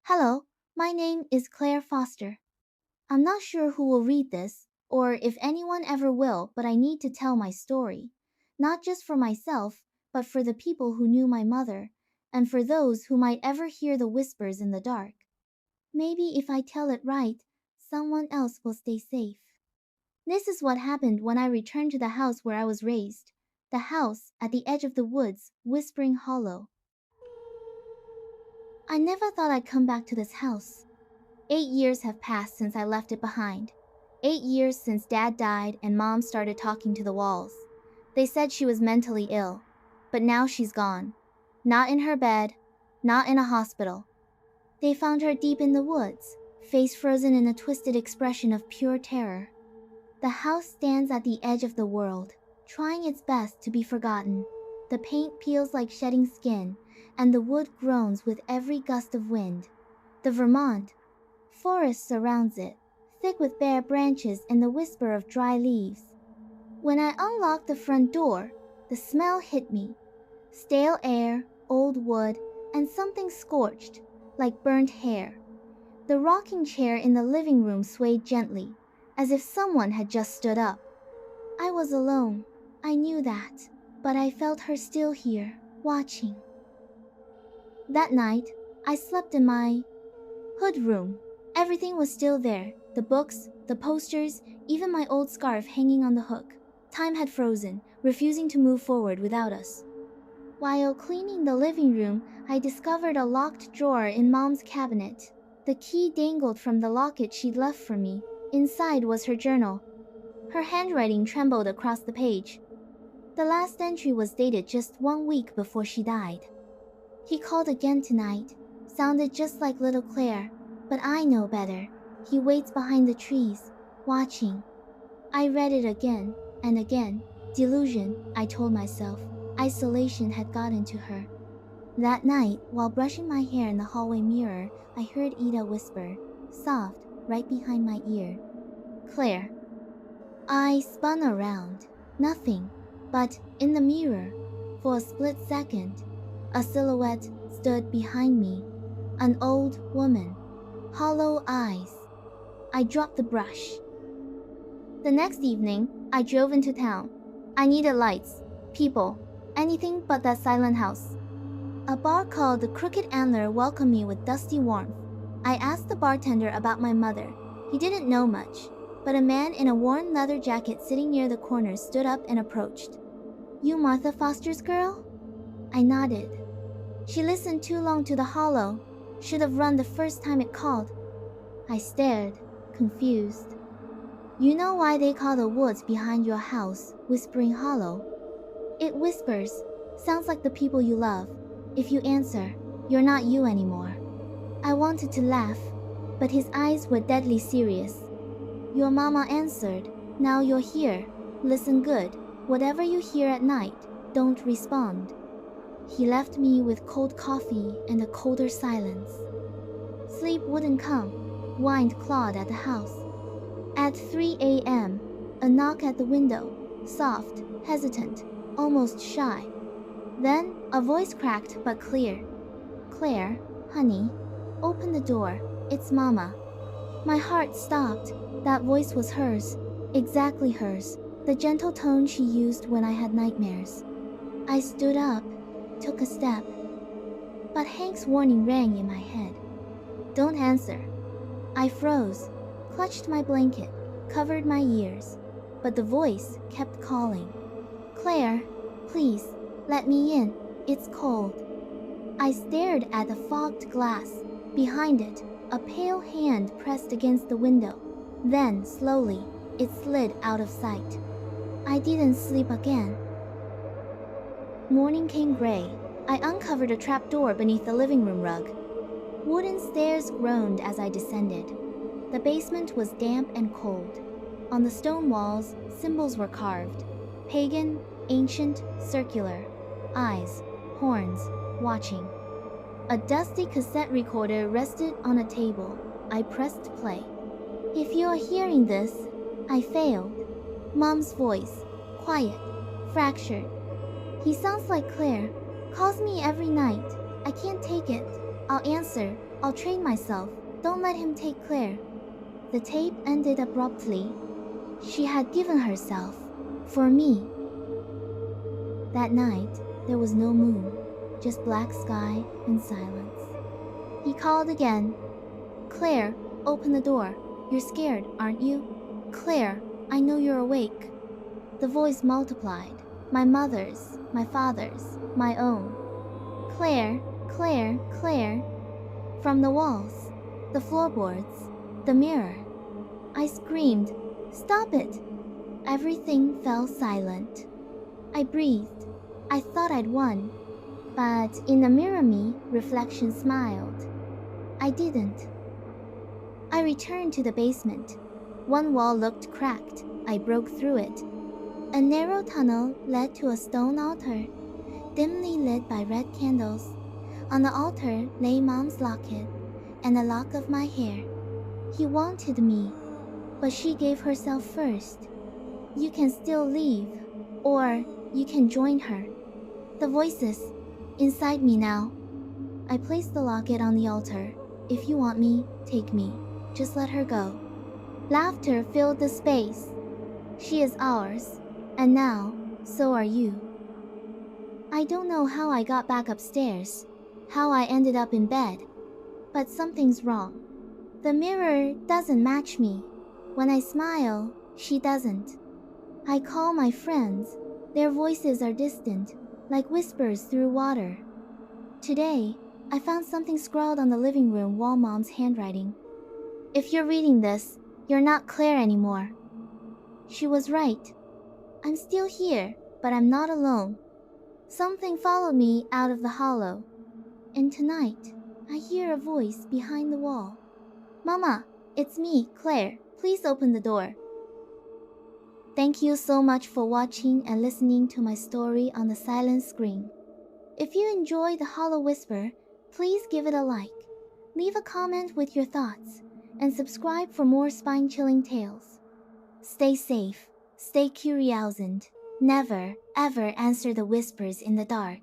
Hello, my name is Claire Foster. I'm not sure who will read this, or if anyone ever will, but I need to tell my story. Not just for myself, but for the people who knew my mother, and for those who might ever hear the whispers in the dark. Maybe if I tell it right, someone else will stay safe. This is what happened when I returned to the house where I was raised. The house at the edge of the woods, Whispering Hollow. I never thought I'd come back to this house. 8 years have passed since I left it behind. 8 years since Dad died and Mom started talking to the walls. They said she was mentally ill, but now she's gone. Not in her bed, not in a hospital. They found her deep in the woods, face frozen in a twisted expression of pure terror. The house stands at the edge of the world, trying its best to be forgotten. The paint peels like shedding skin, and the wood groans with every gust of wind. The Vermont forest surrounds it, thick with bare branches and the whisper of dry leaves. When I unlocked the front door, the smell hit me. Stale air, old wood, and something scorched, like burnt hair. The rocking chair in the living room swayed gently, as if someone had just stood up. I was alone, I knew that, but I felt her still here, watching. That night, I slept in my hood room. Everything was still there, the books, the posters, even my old scarf hanging on the hook. Time had frozen, refusing to move forward without us. While cleaning the living room, I discovered a locked drawer in Mom's cabinet. The key dangled from the locket she'd left for me. Inside was her journal. Her handwriting trembled across the page. The last entry was dated just 1 week before she died. He called again tonight, sounded just like little Claire, but I know better. He waits behind the trees, watching. I read it again and again. Delusion, I told myself. Isolation had gotten to her. That night, while brushing my hair in the hallway mirror, I heard Ida whisper, soft, right behind my ear. Claire. I spun around. Nothing. But in the mirror, for a split second, a silhouette stood behind me. An old woman. Hollow eyes. I dropped the brush. The next evening, I drove into town. I needed lights, people, anything but that silent house. A bar called the Crooked Antler welcomed me with dusty warmth. I asked the bartender about my mother. He didn't know much, but a man in a worn leather jacket sitting near the corner stood up and approached. You Martha Foster's girl? I nodded. She listened too long to the hollow. Should have run the first time it called. I stared, confused. You know why they call the woods behind your house Whispering Hollow? It whispers, sounds like the people you love. If you answer, you're not you anymore. I wanted to laugh, but his eyes were deadly serious. Your mama answered, now you're here. Listen good. Whatever you hear at night, don't respond. He left me with cold coffee and a colder silence. Sleep wouldn't come. Wind clawed at the house. At 3 a.m., a knock at the window, soft, hesitant, almost shy. Then a voice cracked but clear. Claire, honey, open the door. It's Mama. My heart stopped. That voice was hers, exactly hers, the gentle tone she used when I had nightmares. I stood up, took a step, but Hank's warning rang in my head. Don't answer. I froze, clutched my blanket, covered my ears, but the voice kept calling. Claire, please, let me in. It's cold. I stared at the fogged glass. Behind it, a pale hand pressed against the window. Then, slowly, it slid out of sight. I didn't sleep again. Morning came gray. I uncovered a trapdoor beneath the living room rug. Wooden stairs groaned as I descended. The basement was damp and cold. On the stone walls, symbols were carved. Pagan, ancient, circular. Eyes, horns, watching. A dusty cassette recorder rested on a table. I pressed play. If you are hearing this, I failed. Mom's voice, quiet, fractured. He sounds like Claire, calls me every night. I can't take it. I'll answer. I'll train myself. Don't let him take Claire. The tape ended abruptly. She had given herself. For me. That night, there was no moon, just black sky and silence. He called again. Claire, open the door. You're scared, aren't you? Claire, I know you're awake. The voice multiplied. My mother's, my father's, my own. Claire, Claire, Claire. From the walls, the floorboards, the mirror. I screamed, stop it! Everything fell silent. I breathed. I thought I'd won. But in the mirror me, reflection smiled. I didn't. I returned to the basement. One wall looked cracked. I broke through it. A narrow tunnel led to a stone altar, dimly lit by red candles. On the altar lay Mom's locket and a lock of my hair. He wanted me, but she gave herself first. You can still leave, or you can join her. The voices inside me now. I placed the locket on the altar. If you want me, take me. Just let her go. Laughter filled the space. She is ours, and now, so are you. I don't know how I got back upstairs, how I ended up in bed, but something's wrong. The mirror doesn't match me. When I smile, she doesn't. I call my friends. Their voices are distant, like whispers through water. Today, I found something scrawled on the living room wall, Mom's handwriting. If you're reading this, you're not Claire anymore. She was right. I'm still here, but I'm not alone. Something followed me out of the hollow. And tonight, I hear a voice behind the wall. Mama, it's me, Claire. Please open the door. Thank you so much for watching and listening to my story on the silent screen. If you enjoy The Hollow Whisper, please give it a like, leave a comment with your thoughts, and subscribe for more spine-chilling tales. Stay safe, stay curious, and never, ever answer the whispers in the dark.